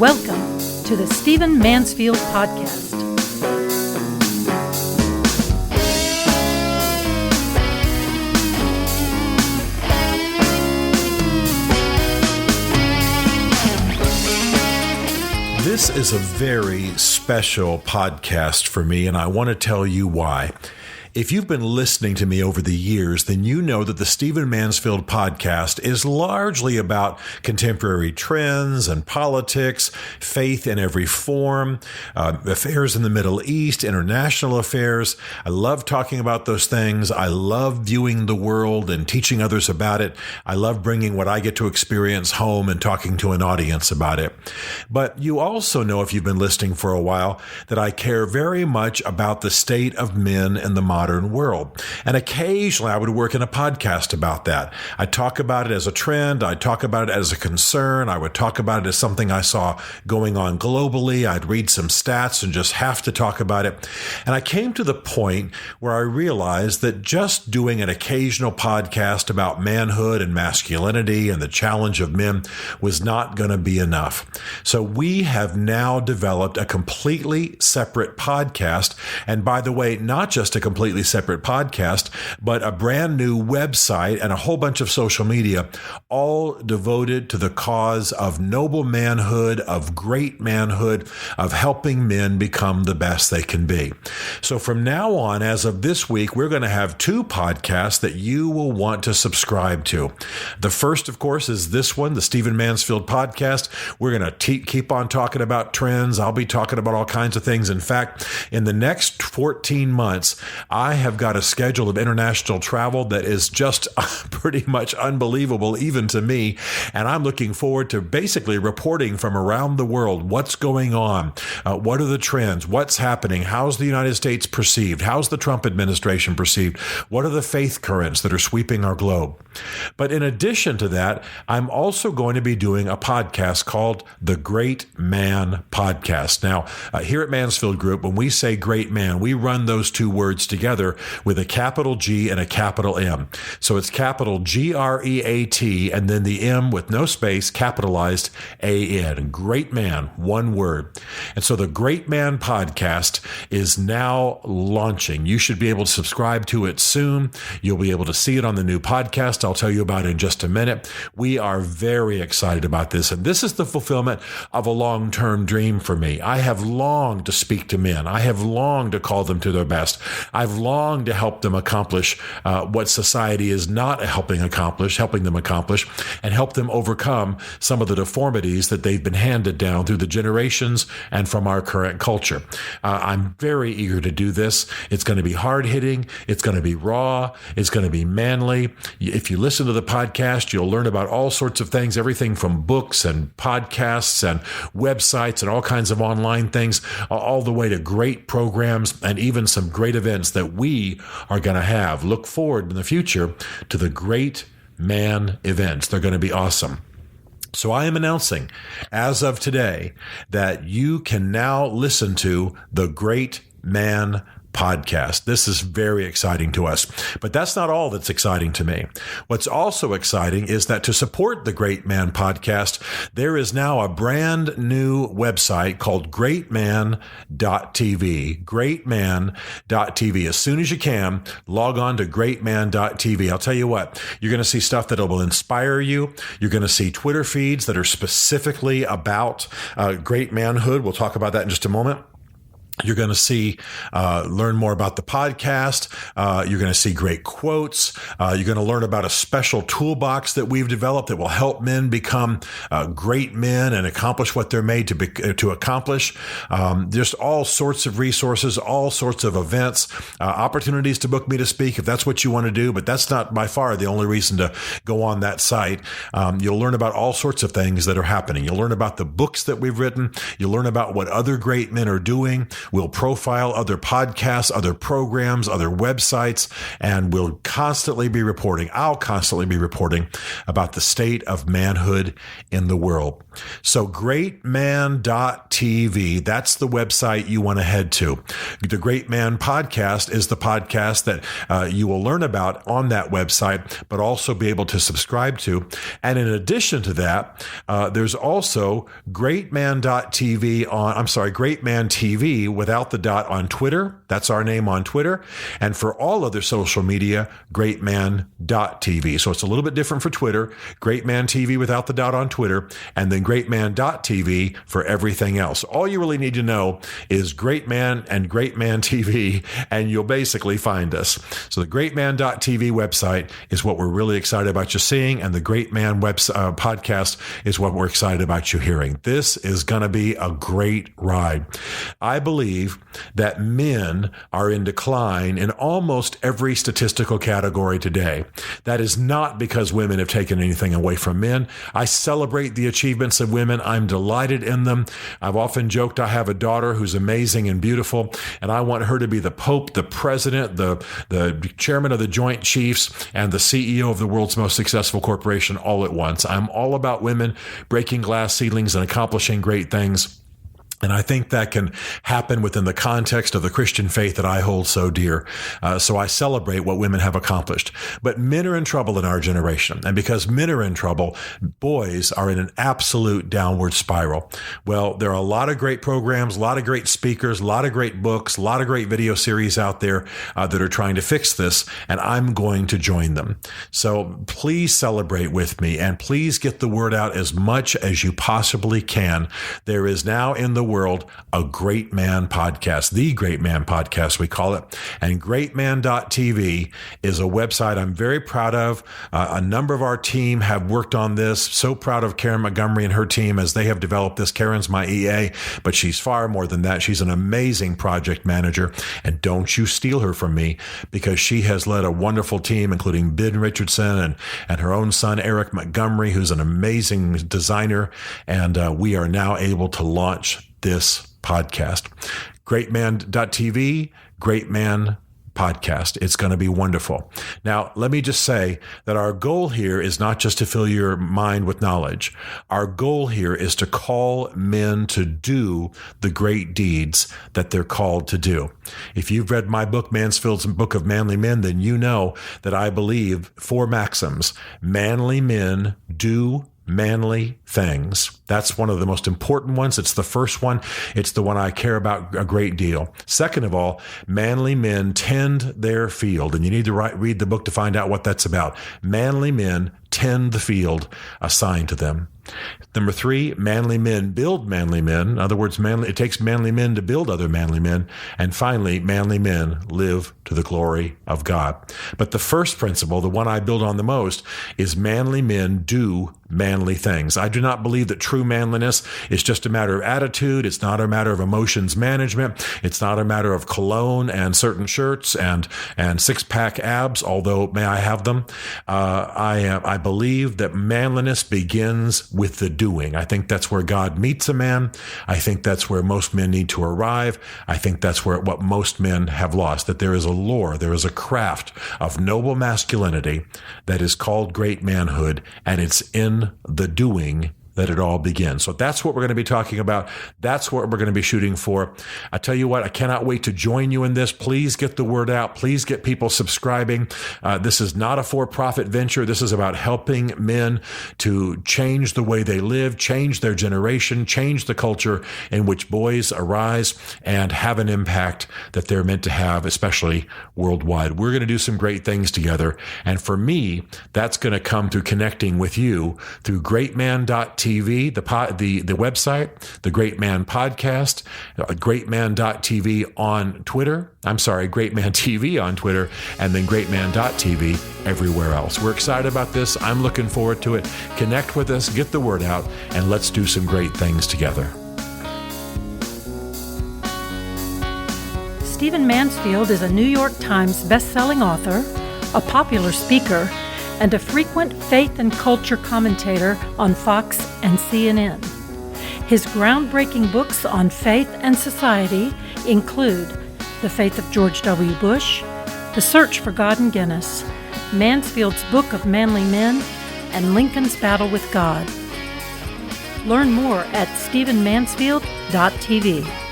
Welcome to the Stephen Mansfield Podcast. This is a very special podcast for me, and I want to tell you why. If you've been listening to me over the years, then you know that the Stephen Mansfield Podcast is largely about contemporary trends and politics, faith in every form, affairs in the Middle East, international affairs. I love talking about those things. I love viewing the world and teaching others about it. I love bringing what I get to experience home and talking to an audience about it. But you also know, if you've been listening for a while, that I care very much about the state of men in the modern world. And occasionally I would work in a podcast about that. I talk about it as a trend. I talk about it as a concern. I would talk about it as something I saw going on globally. I'd read some stats and just have to talk about it. And I came to the point where I realized that just doing an occasional podcast about manhood and masculinity and the challenge of men was not going to be enough. So we have now developed a completely separate podcast. And by the way, not just a completely separate podcast, but a brand new website and a whole bunch of social media, all devoted to the cause of noble manhood, of great manhood, of helping men become the best they can be. So from now on, as of this week, we're going to have two podcasts that you will want to subscribe to. The first, of course, is this one, the Stephen Mansfield Podcast. We're going to keep on talking about trends. I'll be talking about all kinds of things. In fact, in the next 14 months, I have got a schedule of international travel that is just pretty much unbelievable, even to me. And I'm looking forward to basically reporting from around the world what's going on, what are the trends, what's happening, how's the United States perceived, how's the Trump administration perceived, what are the faith currents that are sweeping our globe. But in addition to that, I'm also going to be doing a podcast called the GreatMan Podcast. Now, here at Mansfield Group, when we say great man, we run those two words together with a capital G and a capital M. So it's capital GREAT and then the M with no space, capitalized AN. Great man, one word. And so the Great Man Podcast is now launching. You should be able to subscribe to it soon. You'll be able to see it on the new podcast. I'll tell you about it in just a minute. We are very excited about this. And this is the fulfillment of a long-term dream for me. I have longed to speak to men. I have longed to call them to their best. I've longed to help them accomplish what society is not helping them accomplish, and help them overcome some of the deformities that they've been handed down through the generations and from our current culture. I'm very eager to do this. It's going to be hard-hitting. It's going to be raw. It's going to be manly. If you listen to the podcast, you'll learn about all sorts of things, everything from books and podcasts and websites and all kinds of online things, all the way to great programs and even some great events that we are going to have. Look forward in the future to the Great Man events. They're going to be awesome. So I am announcing as of today that you can now listen to the Great Man podcast. This is very exciting to us, but that's not all that's exciting to me. What's also exciting is that to support the Great Man Podcast, there is now a brand new website called GreatMan.tv. GreatMan.tv. As soon as you can, log on to GreatMan.tv. I'll tell you what, you're going to see stuff that will inspire you. You're going to see Twitter feeds that are specifically about great manhood. We'll talk about that in just a moment. You're going to see, learn more about the podcast. You're going to see great quotes. You're going to learn about a special toolbox that we've developed that will help men become great men and accomplish what they're made to accomplish. Just all sorts of resources, all sorts of events, opportunities to book me to speak if that's what you want to do. But that's not by far the only reason to go on that site. You'll learn about all sorts of things that are happening. You'll learn about the books that we've written. You'll learn about what other great men are doing. We'll profile other podcasts, other programs, other websites, and we'll constantly be reporting. I'll constantly be reporting about the state of manhood in the world. So greatman.tv, that's the website you want to head to. The Great Man podcast is the podcast that you will learn about on that website, but also be able to subscribe to. And in addition to that, there's also greatman TV without the dot on Twitter. That's our name on Twitter. And for all other social media, greatman.tv. So it's a little bit different for Twitter, Greatman TV without the dot on Twitter, and then greatman.tv for everything else. All you really need to know is Greatman and Greatman TV, and you'll basically find us. So the greatman.tv website is what we're really excited about you seeing, and the Greatman podcast is what we're excited about you hearing. This is going to be a great ride. I believe that men are in decline in almost every statistical category today. That is not because women have taken anything away from men. I celebrate the achievements of women. I'm delighted in them. I've often joked I have a daughter who's amazing and beautiful, and I want her to be the Pope, the President, the Chairman of the Joint Chiefs, and the CEO of the world's most successful corporation all at once. I'm all about women breaking glass ceilings and accomplishing great things. And I think that can happen within the context of the Christian faith that I hold so dear. So I celebrate what women have accomplished. But men are in trouble in our generation. And because men are in trouble, boys are in an absolute downward spiral. Well, there are a lot of great programs, a lot of great speakers, a lot of great books, a lot of great video series out there that are trying to fix this. And I'm going to join them. So please celebrate with me and please get the word out as much as you possibly can. There is now in the world a Great Man podcast, the Great Man podcast, we call it. And greatman.tv is a website I'm very proud of. A number of our team have worked on this. So proud of Karen Montgomery and her team as they have developed this. Karen's my EA, but she's far more than that. She's an amazing project manager. And don't you steal her from me, because she has led a wonderful team, including Ben Richardson and her own son, Eric Montgomery, who's an amazing designer. And we are now able to launch this podcast. Greatman.tv, Greatman podcast. It's going to be wonderful. Now, let me just say that our goal here is not just to fill your mind with knowledge. Our goal here is to call men to do the great deeds that they're called to do. If you've read my book, Mansfield's Book of Manly Men, then you know that I believe 4 maxims. Manly men do manly things. That's one of the most important ones. It's the first one. It's the one I care about a great deal. Second of all, manly men tend their field. And you need to read the book to find out what that's about. Manly men tend the field assigned to them. Number 3, manly men build manly men. In other words, it takes manly men to build other manly men. And finally, manly men live to the glory of God. But the first principle, the one I build on the most, is manly men do manly things. I do not believe that true manliness is just a matter of attitude. It's not a matter of emotions management. It's not a matter of cologne and certain shirts and 6-pack abs, although may I have them. I believe that manliness begins with the doing. I think that's where God meets a man. I think that's where most men need to arrive. I think that's what most men have lost, that there is a lore, there is a craft of noble masculinity that is called great manhood, and it's in the doing that it all begins. So that's what we're going to be talking about. That's what we're going to be shooting for. I tell you what, I cannot wait to join you in this. Please get the word out. Please get people subscribing. This is not a for-profit venture. This is about helping men to change the way they live, change their generation, change the culture in which boys arise and have an impact that they're meant to have, especially worldwide. We're going to do some great things together. And for me, that's going to come through connecting with you through greatman.tv, the website, the Great Man podcast, greatman.tv on Twitter. I'm sorry, Greatman TV on Twitter, and then greatman.tv everywhere else. We're excited about this. I'm looking forward to it. Connect with us, get the word out, and let's do some great things together. Stephen Mansfield is a New York Times best-selling author, a popular speaker, and a frequent faith and culture commentator on Fox and CNN. His groundbreaking books on faith and society include The Faith of George W. Bush, The Search for God in Guinness, Mansfield's Book of Manly Men, and Lincoln's Battle with God. Learn more at stephenmansfield.tv.